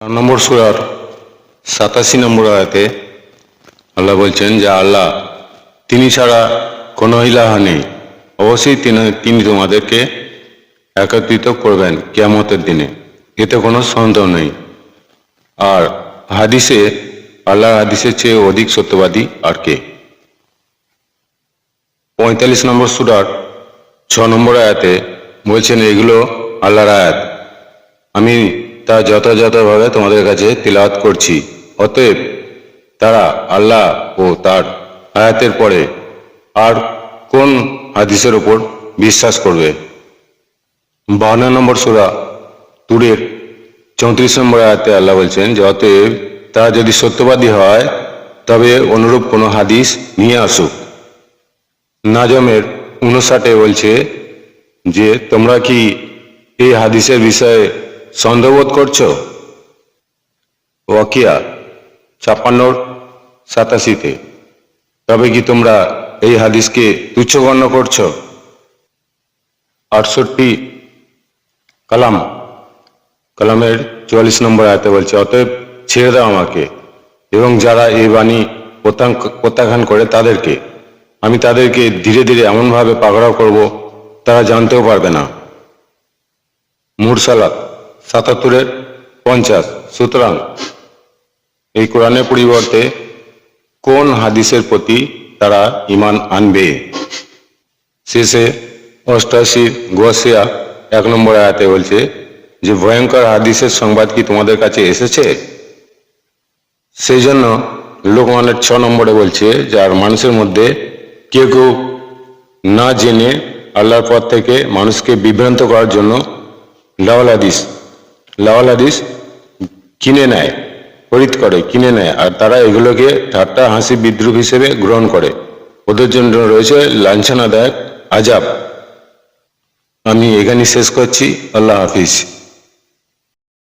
নম্বর সূরার 87 নম্বর আয়াতে আল্লাহ বলছেন যে আল্লাহ তিনি ছাড়া কোনো ইলাহ নেই, অবশ্যই তিনি তোমাদেরকে একত্রিত করবেন কিয়ামতের দিনে, এতে কোনো সন্দেহ নেই। আর হাদিসে আল্লাহর হাদিসের চেয়ে অধিক সত্যবাদী আর কে? 45 নম্বর সূরার 6 নম্বর আয়াতে বলছেন এগুলো আল্লাহর আয়াত, আমি তা যথাযথভাবে তোমাদের কাছে তিলাওয়াত করছি, অতএব তারা আল্লাহ ও তার আয়াতের পরে আর কোন হাদিসের উপর বিশ্বাস করবে? 52 নম্বর সূরা তুরের 34 নম্বর আয়াতে আল্লাহ বলছেন যে অতএব তারা যদি সত্যবাদী হয় তবে অনুরূপ কোনো হাদিস নিয়ে আসুক। নাজমের 59 বলছে যে তোমরা কি এই হাদিসের বিষয়ে সন্দেহবোধ করছো? ওয়াকিয়া 56-87 তবে কি তোমরা এই হাদিসকে তুচ্ছ গণ্য করছো? 68 কালামের 44 নম্বর আয়াতে বলছে অতএব ছেড়ে দাও আমাকে এবং যারা এই বাণী প্রত্যাখ্যান করে তাদেরকে, আমি তাদেরকে ধীরে ধীরে এমনভাবে পাকড়াও করব তারা জানতেও পারবে না। মুরসালাত 77-50 সুতরাং এই কোরআনের পরিবর্তে কোন হাদিসের প্রতি তারা ঈমান আনবে? শেষে 88 গোসিয়া 1 নম্বর আয়াতে বলছে যে ভয়ঙ্কর হাদিসের সংবাদ কি তোমাদের কাছে এসেছে? সেই জন্য লোকমানের 6 নম্বরে বলছে যে আর মানুষের মধ্যে কেউ কেউ না জেনে আল্লাহর পথ থেকে মানুষকে বিভ্রান্ত করার জন্য লাওয়াল হাদিস কিনে নেয়, খরিদ করে, কিনে নেয়, আর তারা এগুলোকে ঠাট্টা হাসি বিদ্রুপ হিসেবে গ্রহণ করে। ওদের জন্য রয়েছে লাঞ্ছনাদায়ক আযাব। আমি এখানেই শেষ করছি। আল্লাহ হাফিজ।